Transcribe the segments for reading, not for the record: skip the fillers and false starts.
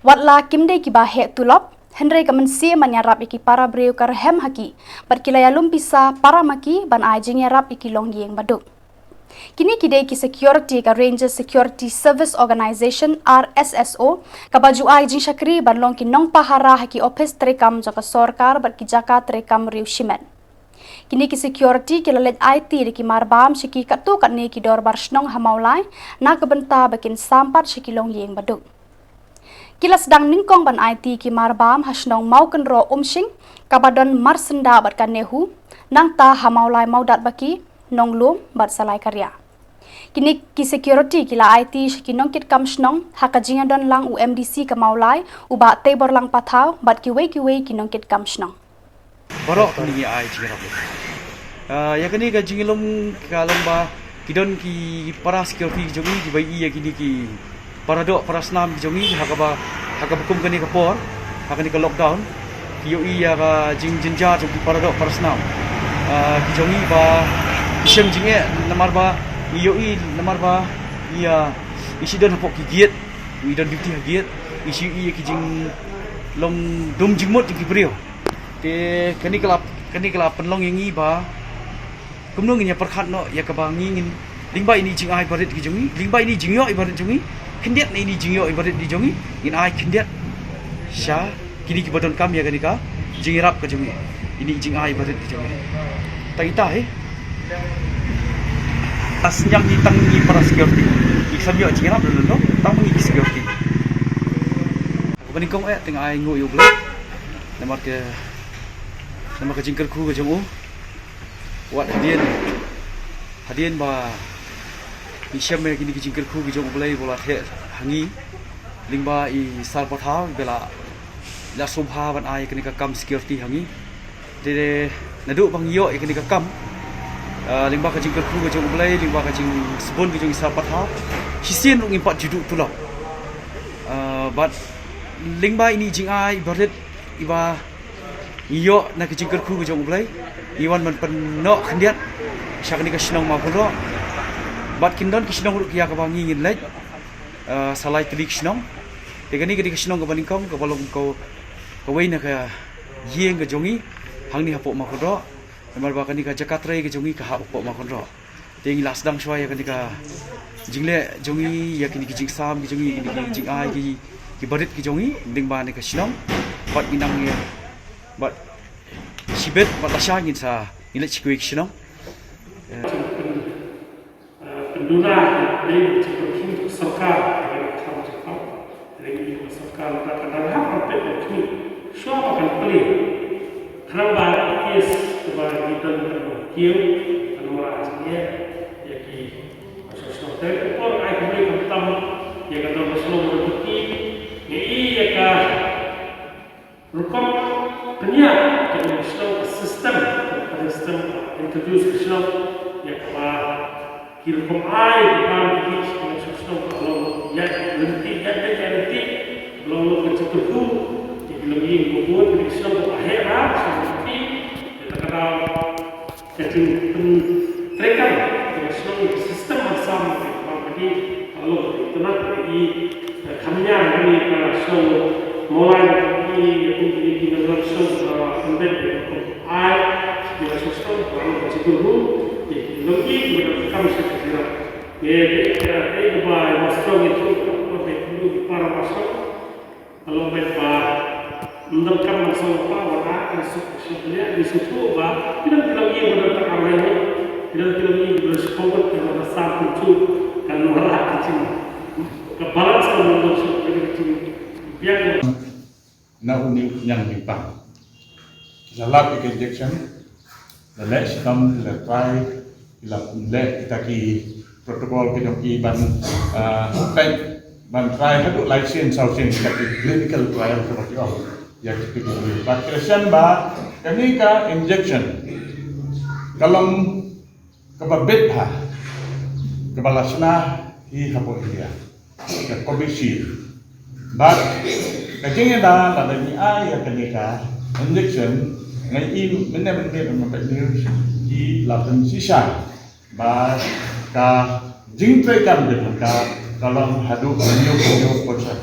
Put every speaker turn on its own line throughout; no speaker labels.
Watla kimde ki bahe tulop, Henry kemensi menyarap iki para breu karhem haki, berkilaya lumpisa para maki ban ajing yarap iki longyeng baduk. Kini kidai ki security ka Ranger Security Service Organization RSSO ka baju ajing syakri ban long ki nong pahara haki office terekam jaka sorkar berkijaka terekam riu shimen. Kini ki security ki lalet IT di ki marbam syaki katu kat ni ki dor bar shnong hamaulai na kebenta bakin sampat syaki longyeng baduk. Kila sedang ningkong ban IT ki marbam hasnong mau kenro umsing kabadon marsenda batkan nehu nang ta hamaulai mau dat baki nong lum bat salai karya. Kini ki security kila IT shiki nong kit kam shnong hakajinga don lang UMDC ka maulai uba tebor lang patau bat ki wei ki nong kit kam shnong.
Barok ni ai jingirap. Ya kini ka jingilom kalom ba kidon ki para security jongi ki bai iya kini ki para dok para senam jongi hakaba hukum kini ka por hakani ka lockdown ki yo iya ka jing jinja jongi para dok para senam ki jongi ba isem jinge namar ba yo i namar ba iya isi don hapok ki giet wi don duty giet isi iya ki jing long dum jingmot ki brio te kani kelap penlong yangi ba kumnong nya perkhat no ya ka ba ngin lingba ini jing ai barit ki jongi lingba ini jing yo ibarat jongi kendiat ni jingyo ibarat di jongi in ai kendiat sya kini ki badon kam ya kanika jingirap ke jongi ini jing ai ibarat di jongi ta ita asnyam ni tang ni para security ki sabyo jingirap dulu tang ni security bani kong teng ai ngo yo bla nama ke jingker ku ke jongu wat hadien ba Isyam me kini kicing kerku kijong belai bola the hangi lingba I sar patha bela la sobha ban ai kini ka kam security hangi de nadu bang yo kini ka kam lingba kicing kerku kijong belai lingba kicing sebon kijong sar patha hisien ung impat juduk tulap but lingba ini jing ai baret iba yo na kicing kerku kijong belai iwan man pen no khendiat syakni ka sinong ma puro bat kindon kisnong ruk ya ka bangi ngin lej salai klik kisnong tegani kedi kisnong ka baningkong ka balong ko weina ka yeng ka jongi hangni hapok ma khodro mar ba kani ka jakatrai ka jongi ka hapok ma khodro tengi lasdang shwa ya kani ka jingle jongi ya kini kijing sam ki jongi ini jing ai ki barit ki jongi ding ba ne ka sinong bat inang ye bat sibet bat asya ngin sa ile chikwe kisnong
penduna dari untuk sarkar kamu cakap dari sarkar kadang-kadang hampir itu semua akan pelik kenapa kes sebagai dan kieu anwar aslinya jadi sosok itu ai kembali pertama ya kata Rasulullah berbukti ya ka rukun dunia dengan sistem introduce Islam ya ka Kirkom ai bukan di sekolah sosial kalau ya nanti kalau kecetuku jadi lebih membuat Islam akhirat seperti kata-kata jadi mereka Islam sistem bersama jadi kalau itu nanti kaminya kami Islam mulai di dalam Islam sampai ai di sosial kalau kecetuku lebih kami sekira ya by masuk itu untuk para masuk kalau mereka mendapatkan masuk apa sebenarnya di situ bah tidak lagi mendapat awalnya tidak lagi bersekolah dengan satu itu dan orang kecil kepala sekolah kecil biar
na unik yang dipak lalap injection the next come the try le kita ki protokol kita ki ban try hadu license housing kita ki clinical trial seperti itu ya kita ki vaksin ba kami ka injection kalau kababet ha kabalasna hi hapo dia ka Covishield but kajing da la ni ai ya kanika injection ngai in benar news di lapan sisa ba ka jingtre kan de ka kalau hadu banyo proses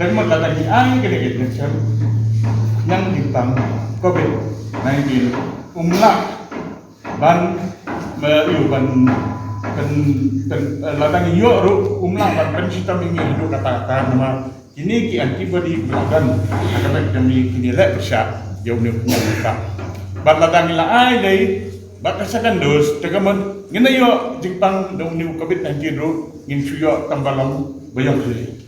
dan mendatangi kena injection yang ditang COVID-19 ban latangi ban pensita mingi hidup kata-kata nama kini ki antibody belagan akan demi kini lek persyak jauh ni punya buka ban latangi dai bat kasakan dos tegaman ngena yo Jepang dong ni COVID-19 ngin suyo tambalang bayang sili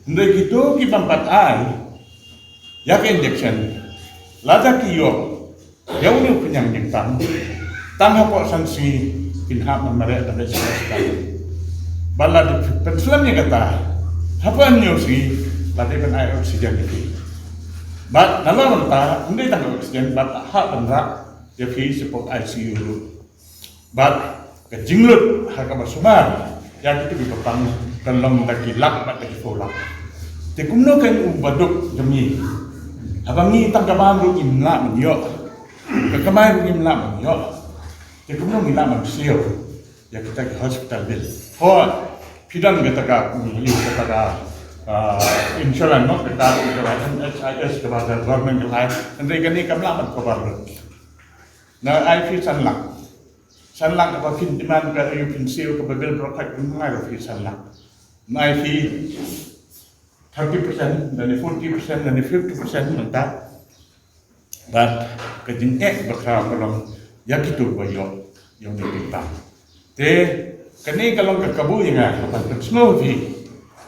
ndai gitu ki pampat yak injection lada ki yo jauh ni punya Jepang tang hapok sanksi pinham mereka ada sekali bala di penselamnya kata apa nyo si lada kan air oksigen ini bat nalaman ta ndai tang oksigen bat hak penrak ya fi support ICU bat kejinglut harga bersumar yang itu dipetang dalam daki lak bat daki folak tekumno kan ubaduk demi abangi tangkapan ru imla menyo kekamai ru imla menyo tekumno ngila manusia ya kita ke hospital bil ho pidan kita ka liu kita ka insurance no kita NHIS kepada government lain nanti kan ni kamla mat kabar na ai fi sanlak apa fin diman ka yu fin siu ka babel protect ngai ro fi sanlak na ai fi 30% dan 40% dan 50% mentah but kejing bakra kalau ya gitu boyo yang kita te kene kalau ke kabu yang apa semua fi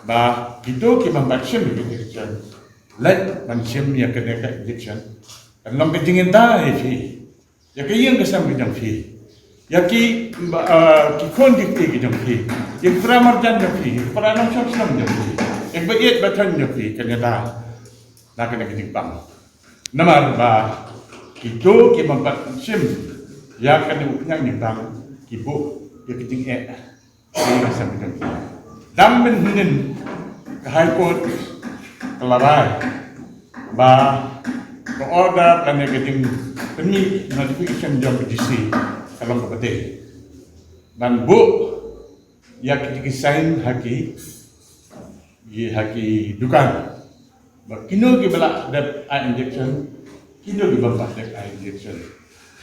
ba gitu ki membaca injection let mancim ya kene ka injection kalau kejingin ta fi ya kayang kesam bidang fi ya ki kon dikti bidang fi yang pramarjan fi pranam soslam fi yang bayat batan fi kenyataan nak kena kejingpang namar ba itu ki membat sim ya kena upnyang nyembang ibu ya kejing ini kesam bidang fi dam menhinin ke high court kelarai ba ke order kena kejing ini notification jam BDC kalau kepada dan bu ya kita sign haki dukan kino ki bala dat injection kino ki bamba dat injection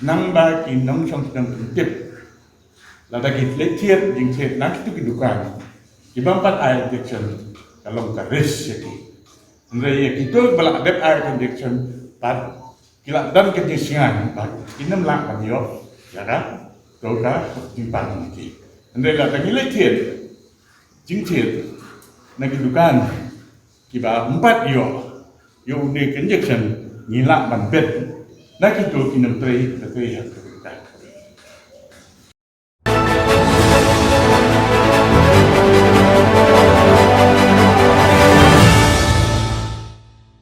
nang ba ki nong song sedang tip lada ki letiet jing set nak itu ki dukan ki bamba injection kalau ka risk ya ki ndai kita bala dat injection pat kila dan kejesingan inam lang kanyo yara toka timpang niki andai la tangile tiet jingtiet nagi dukan kiba 4 yo ne injection ngila ban bet nagi to kinam trei ya